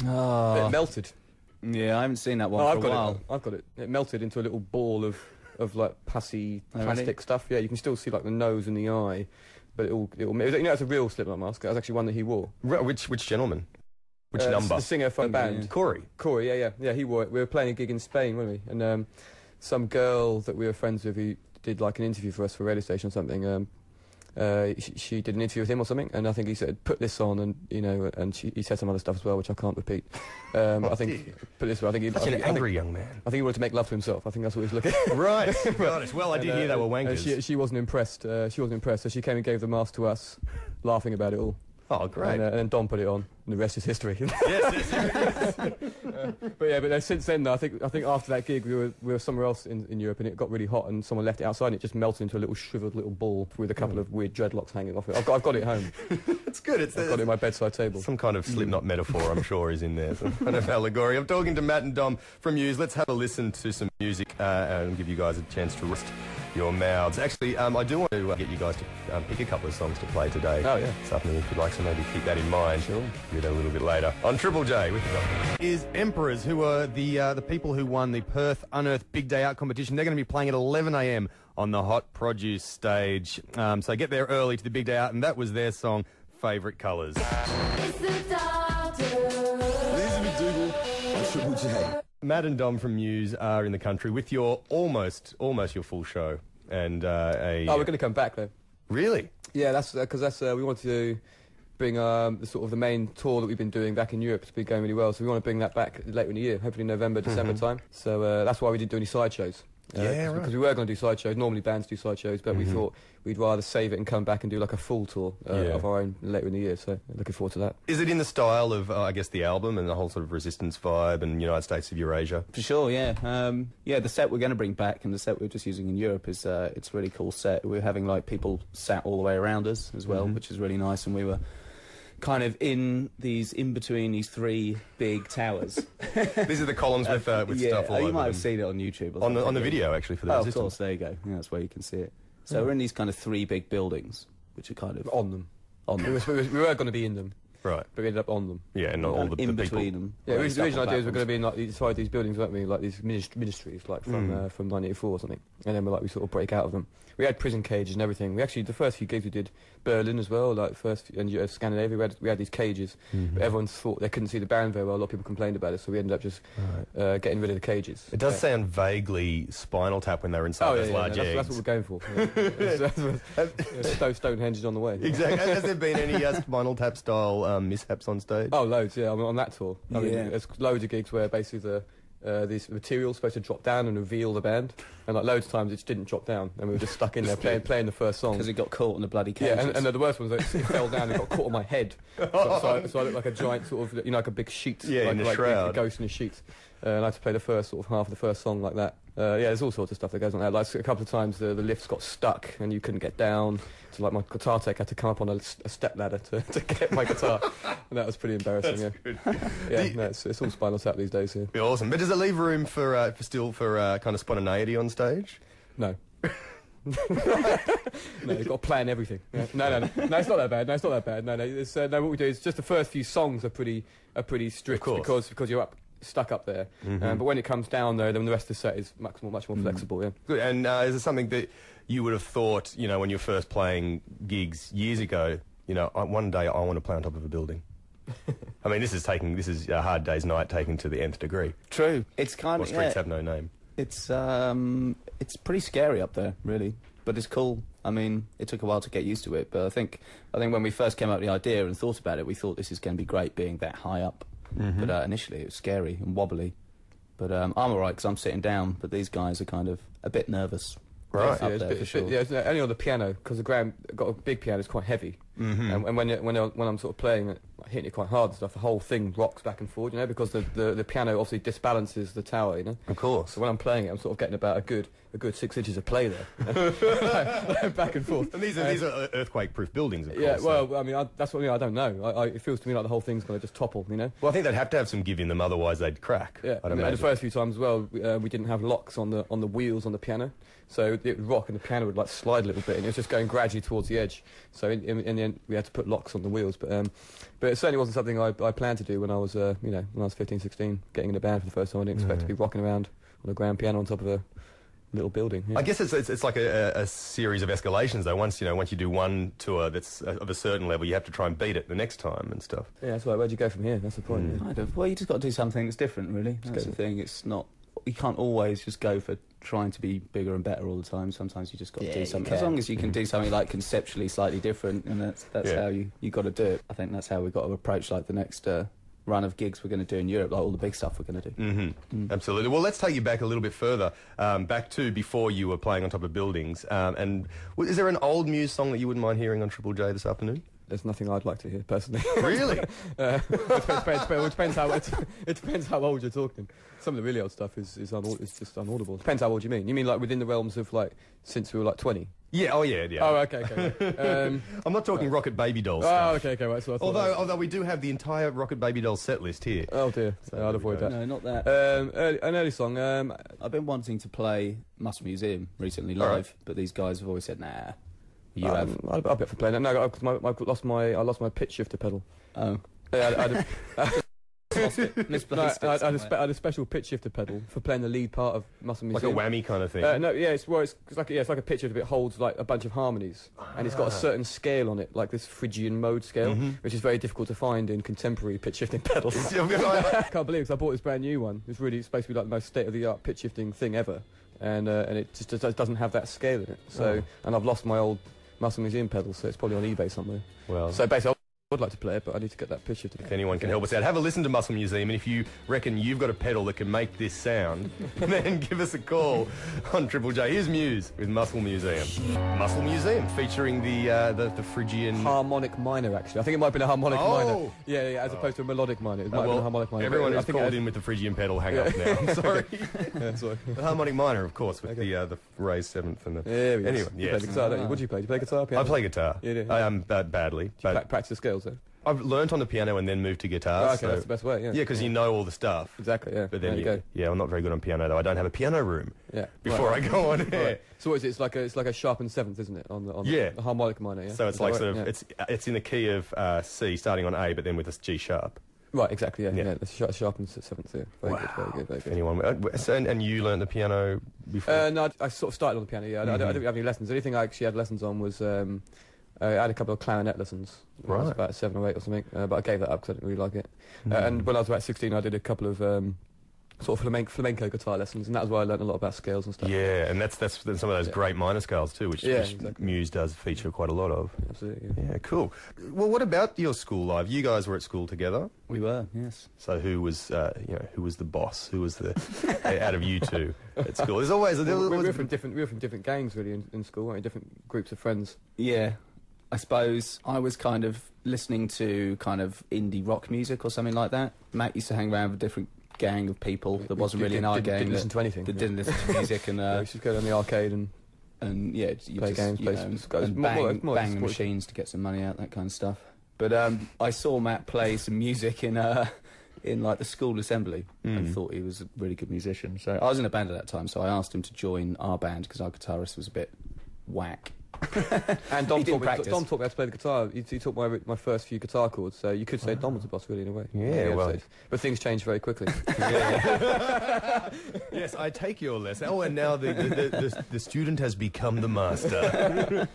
Oh. It melted. Yeah, I haven't seen that one for a while. I've got it. It melted into a little ball of like pussy plastic really? stuff. Yeah, you can still see like the nose and the eye, but it'll you know, it's a real Slipknot mask. It was actually one that he wore. Which gentleman? Which number? The singer from the band. Yeah. Corey. Yeah, he wore it. We were playing a gig in Spain, weren't we? And some girl that we were friends with who did like an interview for us for a radio station or something. She did an interview with him or something, and I think he said, put this on, and you know, and he said some other stuff as well, which I can't repeat. I think, put this way, I think he... Such an angry young man. I think he wanted to make love to himself. I think that's what he was looking at. Right. Got it. Well, I did hear they were wankers. She wasn't impressed. She wasn't impressed, so she came and gave the mask to us, laughing about it all. Oh, great. And then Dom put it on, and the rest is history. Yes. But then since then, I think after that gig, we were somewhere else in Europe, and it got really hot, and someone left it outside, and it just melted into a little shriveled little ball with a couple of weird dreadlocks hanging off it. I've got it home. It's good. I've got it on my bedside table. Some kind of Slipknot metaphor, I'm sure, is in there. Some kind of allegory. I'm talking to Matt and Dom from Muse. Let's have a listen to some music and give you guys a chance to rest your mouths. Actually, I do want to get you guys to pick a couple of songs to play today. Oh, yeah. This afternoon, if you'd like, so maybe keep that in mind. Sure. Get a little bit later. On Triple J with you. Is Emperors, who are the people who won the Perth Unearthed Big Day Out competition. They're going to be playing at 11 a.m. on the Hot Produce stage. So get there early to the Big Day Out, and that was their song, Favourite Colours. It's the doctor. Elizabeth Dougal on Triple J. Matt and Dom from Muse are in the country with your almost your full show. And we're going to come back, though. Really? Yeah, that's because we wanted to bring the sort of the main tour that we've been doing back in Europe. It's been going really well, so we want to bring that back later in the year, hopefully November, December time. So that's why we didn't do any side shows. Right. Because we were going to do side shows. Normally bands do side shows, but we thought we'd rather save it and come back and do like a full tour of our own later in the year. So looking forward to that. Is it in the style of, I guess, the album and the whole sort of Resistance vibe and United States of Eurasia? For sure, yeah. The set we're going to bring back and the set we're just using in Europe is it's a really cool set. We're having like people sat all the way around us as well, which is really nice, and we were kind of in between these three big towers. These are the columns with stuff all over you might have them. seen it on YouTube. Or On the video, actually, for the Resistance. Of course, there you go. Yeah, that's where you can see it. So we're in these kind of three big buildings, which are kind of... On them. On them. We were going to be in them. Right. But we ended up on them. Yeah, and not all the in people. between them. Yeah, the original idea was we're going to be in like inside these buildings, weren't we? Like these ministries, like from 1984 or something. And then we sort of break out of them. We had prison cages and everything. We actually, the first few gigs we did Berlin as well, like and Scandinavia. We had these cages, but everyone thought they couldn't see the band very well. A lot of people complained about it, so we ended up just getting rid of the cages. It does sound vaguely Spinal Tap when they were inside those large eggs. That's what we're going for. Stonehenge is on the way. Exactly. Has there been any Spinal Tap style mishaps on stage? Oh, loads. Yeah, I mean, on that tour. I mean, there's loads of gigs where basically this material's supposed to drop down and reveal the band, and like loads of times it just didn't drop down, and we were just stuck in there playing the first song. Because it got caught in the bloody cages. Yeah, and the worst one was that it fell down and got caught on my head. So I looked like a giant sort of, like a big sheet. Yeah, in a shroud. A ghost in a sheet. And I had to play the first sort of half of the first song like that. There's all sorts of stuff that goes on there. Like a couple of times the lifts got stuck and you couldn't get down. So like my guitar tech had to come up on a step ladder to get my guitar. And that was pretty embarrassing. It's all Spinal Tap these days. Yeah. Awesome. But does it leave room for kind of spontaneity on stage? No. No, you've got to plan everything. Yeah. No, it's not that bad. No, what we do is just the first few songs are pretty strict because you're stuck up there. But when it comes down though, then the rest of the set is much more flexible. Yeah. Good. And is it something that you would have thought, when you're first playing gigs years ago, one day I want to play on top of a building? I mean, this is a Hard Day's Night taken to the nth degree. True. It's kind of streets have no name. It's pretty scary up there, really, but it's cool. I mean, it took a while to get used to it, but I think when we first came up with the idea and thought about it, we thought this is going to be great being that high up. But initially it was scary and wobbly. But I'm alright because I'm sitting down, but these guys are kind of a bit nervous. Right. Yeah, only on the piano, because the Graham got a big piano, it's quite heavy. And when I'm sort of playing it, hitting it quite hard and stuff, the whole thing rocks back and forward, because the piano obviously disbalances the tower, Of course. So when I'm playing it, I'm sort of getting about a good 6 inches of play there, back and forth. And these are earthquake-proof buildings, of course. Yeah, well, I mean, that's what I don't know. It feels to me like the whole thing's going to just topple, Well, I think they'd have to have some give in them, otherwise they'd crack. Yeah, and the first few times as well, we didn't have locks on the wheels on the piano, so it would rock and the piano would like slide a little bit, and it was just going gradually towards the edge. So in the end, meant we had to put locks on the wheels. But it certainly wasn't something I planned to do when I was, when I was 15, 16, getting in a band for the first time. I didn't expect to be rocking around on a grand piano on top of a little building. Yeah. I guess it's like a series of escalations, though. Once you do one tour that's of a certain level, you have to try and beat it the next time and stuff. Yeah, that's right. Where'd you go from here? That's the point. Yeah. Kind of. Well, you just got to do something that's different, really. That's the thing. It's not. You can't always just go for trying to be bigger and better all the time. Sometimes you just got to do something. As long as you can do something like conceptually slightly different, and that's how you got to do it. I think that's how we've got to approach like the next run of gigs we're going to do in Europe, like all the big stuff we're going to do. Absolutely. Well, let's take you back a little bit further, back to before you were playing on top of buildings. And is there an old Muse song that you wouldn't mind hearing on Triple J this afternoon? There's nothing I'd like to hear personally. Really? It depends how old you're talking. Some of the really old stuff is just unaudible. Depends how old you mean. You mean like within the realms of like since we were like 20? Yeah. Oh yeah. Oh okay. I'm not talking Rocket Baby Doll Oh stuff. okay. Right. So I thought although we do have the entire Rocket Baby Doll set list here. Oh dear. So I'd avoid that. No, not that. An early song. I've been wanting to play Muscle Museum recently live, but these guys have always said, nah. You have? I'll be up for playing that. No, because I lost my pitch shifter pedal. Oh. Yeah, Misplaced I had a special pitch shifter pedal for playing the lead part of Muscle Like Museum. a whammy kind of thing. No, yeah, it's like a pitch shifter, but it holds like a bunch of harmonies, and it's got a certain scale on it, like this Phrygian mode scale, which is very difficult to find in contemporary pitch shifting pedals. I can't believe because I bought this brand new one. It's supposed to be like the most state of the art pitch shifting thing ever, and it just doesn't have that scale in it. So, and I've lost my old Muscle Museum pedal, so it's probably on eBay somewhere. Well, so basically, I would like to play it, but I need to get that pitch shifter. if anyone can help us out, have a listen to Muscle Museum, and if you reckon you've got a pedal that can make this sound, then give us a call on Triple J. Here's Muse with Muscle Museum. Muscle Museum, featuring the Phrygian... Harmonic minor, actually. I think it might have been a harmonic minor. Yeah, as opposed to a melodic minor. It might have been a harmonic minor. Everyone who's called in with the Phrygian pedal, hang up now. I'm sorry. Yeah, sorry. The harmonic minor, of course, with the raised seventh and the... There we go. Anyway, You yes. play the guitar, don't you? What do you play? Do you play guitar, piano? I play guitar. You do? I am badly. But Practice the scales, though? I've learnt on the piano and then moved to guitar. Oh, okay, so that's the best way, yeah. Yeah, because you know all the stuff. Exactly, yeah. But then there you go. Yeah, I'm not very good on piano, though. I don't have a piano room Yeah. before I go on air. Right. So what is it? It's like a sharpened seventh, isn't it? On the harmonic minor, yeah. So it's Is like that sort right? of it's in the key of C, starting on A, but then with a G sharp. Right, exactly, yeah. Yeah. Yeah, the sharpened seventh, yeah. Very good. Anyone? And you learnt the piano before? No, I sort of started on the piano, yeah. I didn't have any lessons. The only thing I actually had lessons on was I had a couple of clarinet lessons. When I was about 7 or 8 or something, but I gave that up because I didn't really like it. And when I was about 16, I did a couple of sort of flamenco guitar lessons, and that was where I learned a lot about scales and stuff. Yeah, and that's some of those great minor scales too, which exactly. Muse does feature quite a lot of. Absolutely. Yeah, cool. Well, what about your school life? You guys were at school together. We were, yes. So who was the boss? Who was the out of you two at school? There's always We were from different gangs really in school, weren't we? Different groups of friends. Yeah. I suppose I was kind of listening to kind of indie rock music or something like that. Matt used to hang around with a different gang of people that wasn't really in our gang. Didn't listen to anything. That didn't listen to music and... we should go down the arcade and yeah, you play just, games, you know, and bang the machines to get some money out, that kind of stuff. But I saw Matt play some music in like the school assembly and thought he was a really good musician. So I was in a band at that time, so I asked him to join our band because our guitarist was a bit whack. And Dom taught me how to play the guitar. He taught my first few guitar chords, so you could say Dom was a boss really in a way. Yeah, well. But things changed very quickly. Yes, I take your lesson. Oh, and now the student has become the master.